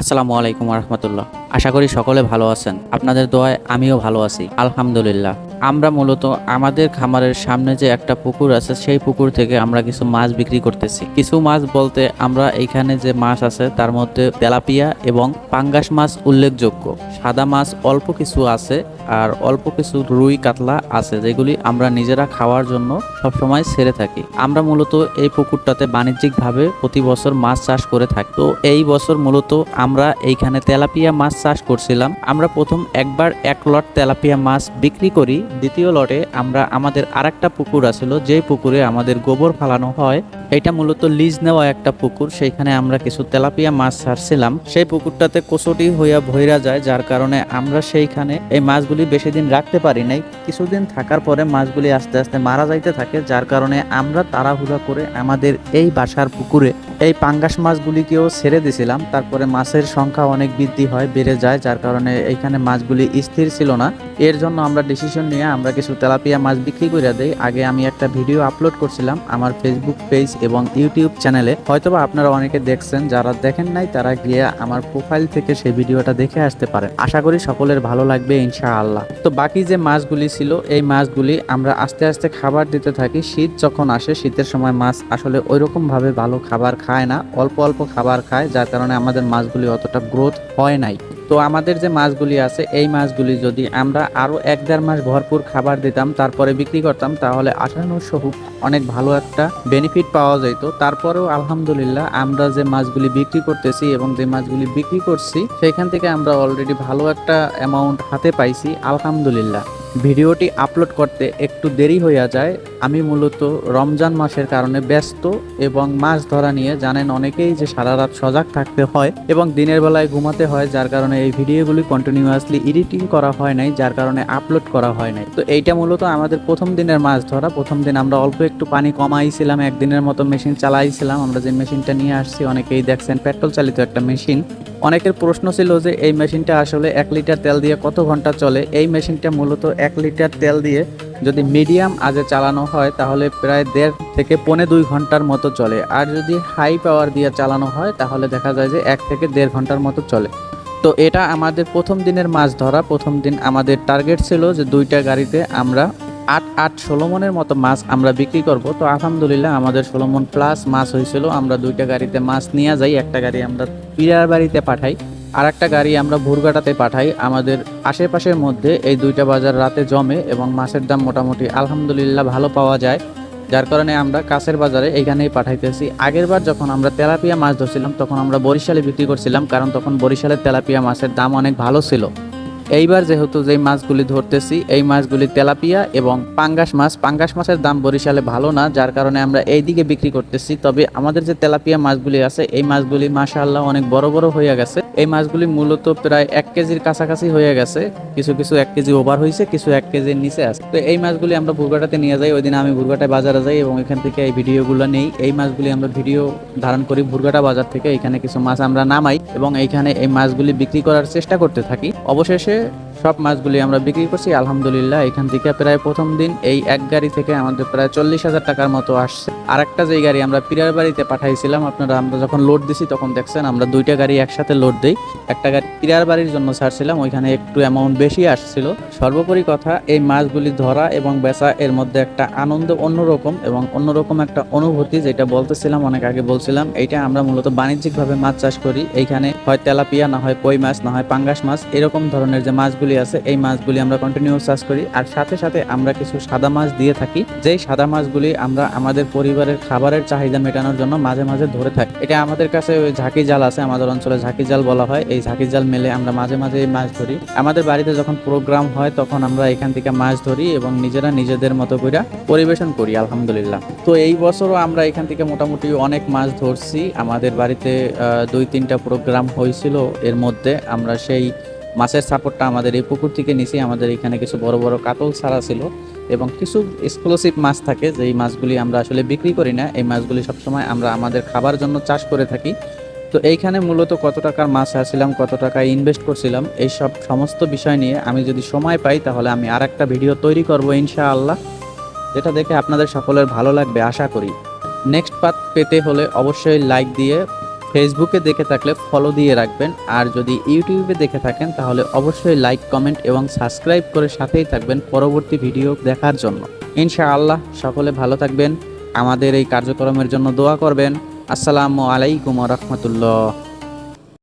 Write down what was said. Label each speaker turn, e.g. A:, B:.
A: আসসালামু আলাইকুম রহমতুল্লাহ। আশা করি সকলে ভালো আছেন। আপনাদের দোয়ায় আমিও ভালো আছি, আলহামদুলিল্লাহ। আমরা মূলত আমাদের খামারের সামনে যে একটা পুকুর আছে, সেই পুকুর থেকে আমরা কিছু মাছ বিক্রি করতেছি। কিছু মাছ বলতে আমরা এইখানে যে মাছ আছে তার মধ্যে তেলাপিয়া এবং পাঙ্গাস মাছ উল্লেখযোগ্য। সাদা মাছ অল্প কিছু আছে, আর অল্প কিছু রুই কাতলা আছে, যেগুলি আমরা নিজেরা খাওয়ার জন্য সবসময় ছেড়ে থাকি। আমরা মূলত এই পুকুরটাতে বাণিজ্যিকভাবে প্রতি বছর মাছ চাষ করে থাকি। তো এই বছর মূলত আমরা এইখানে তেলাপিয়া মাছ চাষ করছিলাম। আমরা প্রথম একবার 1 লট তেলাপিয়া মাছ বিক্রি করি। দ্বিতীয় লটে আমরা আমাদের আরেকটা পুকুর আছিল, যে পুকুরে আমাদের গোবর ফালানো হয়, এটা মূলত লিজ নেওয়া একটা পুকুর। সেইখানে আমরা কিছু তেলাপিয়া মাছ ছাড়ছিলাম। সেই পুকুরটাতে কচুটি হইয়া ভইরা যায়, যার কারণে আমরা সেইখানে এই মাছগুলি বেশি দিন রাখতে পারি নাই। কিছুদিন থাকার পরে মাছগুলি আস্তে আস্তে মারা যাইতে থাকে, যার কারণে আমরা তাড়াহুড়া করে আমাদের এই বাসার পুকুরে এই পাঙ্গাস মাছগুলিকেও ছেড়ে দিছিলাম। তারপরে মাছের সংখ্যা অনেক বৃদ্ধি হয়, বেড়ে যায়, যার কারণে এইখানে মাছগুলি স্থির ছিল না। এর জন্য আমরা ডিসিশন নিয়ে আমরা কিছু তেলাপিয়া মাছ বিক্রি করে দেই। আগে আমি একটা ভিডিও আপলোড করছিলাম আমার ফেসবুক পেজ এবং ইউটিউব চ্যানেলে, হয়তোবা আপনারা অনেকে দেখছেন, যারা দেখেন নাই তারা গিয়ে আমার প্রোফাইল থেকে সেই ভিডিওটা দেখে আসতে পারেন। আশা করি সকলের ভালো লাগবে ইনশাআল্লাহ। তো বাকি যে মাছগুলি ছিল, এই মাছগুলি আমরা আস্তে আস্তে খাবার দিতে থাকি। শীত যখন আসে, শীতের সময় মাছ আসলে ওইরকম ভাবে ভালো খাবার খায় না, অল্প অল্প খাবার খায়, যার কারণে আমাদের মাছগুলি অতটা গ্রোথ হয় নাই। তো আমাদের যে মাছগুলি আছে, এই মাছগুলি যদি আমরা আরো 1-1.5 মাস ভরপুর খাবার দিতাম, তারপরে বিক্রি করতাম, তাহলে আশানুরূপ অনেক ভালো একটা বেনিফিট পাওয়া যেত। তারপরেও আলহামদুলিল্লাহ আমরা যে মাছগুলি বিক্রি করতেছি এবং যে মাছগুলি বিক্রি করছি, সেখান থেকে আমরা অলরেডি ভালো একটা অ্যামাউন্ট হাতে পাইছি, আলহামদুলিল্লাহ। ভিডিওটি আপলোড করতে একটু দেরি হইয়া যায়। আমি মূলত রমজান মাসের কারণে ব্যস্ত, এবং মাছ ধরা নিয়ে জানেন অনেকেই যে সারা রাত সজাগ থাকতে হয় এবং দিনের বেলায় ঘুমাতে হয়, যার কারণে এই ভিডিওগুলি কন্টিনিউয়াসলি এডিটিং করা হয় নাই, যার কারণে আপলোড করা হয় নাই। তো এইটা মূলত আমাদের প্রথম দিনের মাছ ধরা। প্রথম দিন আমরা অল্প একটু পানি কমাইছিলাম, একদিনের মতো মেশিন চালাইছিলাম। আমরা যে মেশিনটা নিয়ে আসছি, অনেকেই দেখছেন পেট্রোল চালিত একটা মেশিন। অনেকের প্রশ্ন ছিল যে এই মেশিনটা আসলে 1 লিটার তেল দিয়ে কত ঘন্টা চলে। এই মেশিনটা মূলত 1 লিটার তেল দিয়ে যদি মিডিয়াম আজে চালানো হয়, তাহলে প্রায় 1.5 থেকে 1.25 ঘন্টার মতো চলে। আর যদি হাই পাওয়ার দিয়ে চালানো হয়, তাহলে দেখা যায় যে 1 থেকে 1.5 ঘন্টার মতো চলে। তো এটা আমাদের প্রথম দিনের মাছ ধরা। প্রথম দিন আমাদের টার্গেট ছিল যে 2টা গাড়িতে আমরা 8-16 মনের মতো মাছ আমরা বিক্রি করব। তো আলহামদুলিল্লাহ আমাদের 16 মন প্লাস মাছ হয়েছিল। আমরা 2টা গাড়িতে মাছ নিয়ে যাই। একটা গাড়ি আমরা পিরার বাড়িতে পাঠাই, আর একটা গাড়ি আমরা ভুরঘাটাতে পাঠাই। আমাদের আশেপাশের মধ্যে এই 2টা বাজার রাতে জমে এবং মাছের দাম মোটামুটি আলহামদুলিল্লাহ ভালো পাওয়া যায়, যার কারণে আমরা কাছের বাজারে এইখানেই পাঠাইতেছি। আগের বার যখন আমরা তেলাপিয়া মাছ ধরছিলাম, তখন আমরা বরিশালে বিক্রি করছিলাম, কারণ তখন বরিশালের তেলাপিয়া মাছের দাম অনেক ভালো ছিল। এইবার যেহেতু যেই মাছগুলি ধরতেছি, এই মাছগুলি তেলাপিয়া এবং পাঙ্গাস মাছ। পাঙ্গাস মাছের দাম বরিশালে ভালো না, যার কারণে আমরা এই দিকে বিক্রি করতেছি। তবে আমাদের যে তেলাপিয়া মাছগুলি আছে, এই মাছগুলি মাশাআল্লাহ অনেক বড় বড় হয়ে গেছে। এই মাছগুলি মূলত প্রায় 1 কেজির কাছাকাছি হয়ে গেছে। কিছু কিছু 1 কেজি ওভার হয়েছে, কিছু 1 কেজির নিচে আছে। তো এই মাছগুলি আমরা ভুরঘাটাতে নিয়ে যাই। ওই দিন আমি ভুরঘাটায় বাজারে যাই এবং এখান থেকে এই ভিডিওগুলো নেই। এই মাছগুলি আমরা ভিডিও ধারণ করি ভুরঘাটা বাজার থেকে। এখানে কিছু মাছ আমরা নামাই এবং এইখানে এই মাছগুলি বিক্রি করার চেষ্টা করতে থাকি। অবশেষে সব মাছগুলি আমরা বিক্রি করছি আলহামদুলিল্লাহ। এখান থেকে প্রায় প্রথম দিন এই এক গাড়ি থেকে আমাদের প্রায় 40,000 টাকার মতো আসছে। আর একটা যে গাড়ি আমরা পিরার বাড়িতে পাঠাইছিলাম, আমরা যখন লোড দিছি তখন দেখছেন আমরা 2টা গাড়ি একসাথে লোড দিই। একটা গাড়ি পিরার বাড়ির জন্য ছাড়ছিলাম, ওইখানে একটু অ্যামাউন্ট বেশি আসছিল। সর্বোপরি কথা, এই মাছগুলি ধরা এবং বেচা, এর মধ্যে একটা আনন্দ অন্যরকম এবং অন্যরকম একটা অনুভূতি, যেটা বলতেছিলাম অনেক আগে বলছিলাম। এইটা আমরা মূলত বাণিজ্যিকভাবে মাছ চাষ করি। এইখানে হয় তেলাপিয়া, না হয় কই মাছ, না হয় পাঙ্গাস মাছ, এরকম ধরনের যে মাছগুলি আছে, এই মাছগুলি আমরা কন্টিনিউ চাষ করি। আর সাথে সাথে আমরা কিছু সাদা মাছ দিয়ে থাকি, যেই সাদা মাছগুলি আমরা আমাদের পরিবারের খাবারের চাহিদা মেটানোর জন্য মাঝে মাঝে ধরে থাকি। এটা আমাদের কাছে ওই ঝাঁকি জাল আছে, আমাদের অঞ্চলে ঝাঁকি জাল বলা হয়। এই ঝাঁকি জাল মেলে আমরা মাঝে মাঝে মাছ ধরি। আমাদের বাড়িতে যখন প্রোগ্রাম হয়, তখন আমরা এখান থেকে মাছ ধরি এবং নিজেরা নিজেদের মতো করে পরিবেশন করি আলহামদুলিল্লাহ। তো এই বছরও আমরা এখান থেকে মোটামুটি অনেক মাছ ধরছি। আমাদের বাড়িতে 2-3টা প্রোগ্রাম হয়েছিল, এর মধ্যে আমরা সেই মাছের সাপোর্টটা আমাদের এই পুকুর থেকে নিছি। আমাদের এখানে কিছু বড় বড় কাতল ছাড়া ছিল এবং কিছু এক্সক্লুসিভ মাছ থাকে, যেই মাছগুলি আমরা আসলে বিক্রি করি না। এই মাছগুলি সবসময় আমরা আমাদের খাবার জন্য চাষ করে থাকি। তো এইখানে মূলত কত টাকার মাছ আসছিলাম, কত টাকা ইনভেস্ট করছিলাম, এই সব সমস্ত বিষয় নিয়ে আমি যদি সময় পাই, তাহলে আমি আর একটা ভিডিও তৈরি করব ইনশাআল্লাহ, যেটা দেখে আপনাদের সকলের ভালো লাগবে আশা করি। নেক্সট পার্ট পেতে হলে অবশ্যই লাইক দিয়ে ফেসবুকে দেখে থাকলে ফলো দিয়ে রাখবেন, আর যদি ইউটিউবে দেখে থাকেন তাহলে অবশ্যই লাইক, কমেন্ট এবং সাবস্ক্রাইব করে সাথেই থাকবেন পরবর্তী ভিডিও দেখার জন্য। ইনশাআল্লাহ সকলে ভালো থাকবেন, আমাদের এই কার্যক্রমের জন্য দোয়া করবেন। আসসালামু আলাইকুম ওয়া রাহমাতুল্লাহ।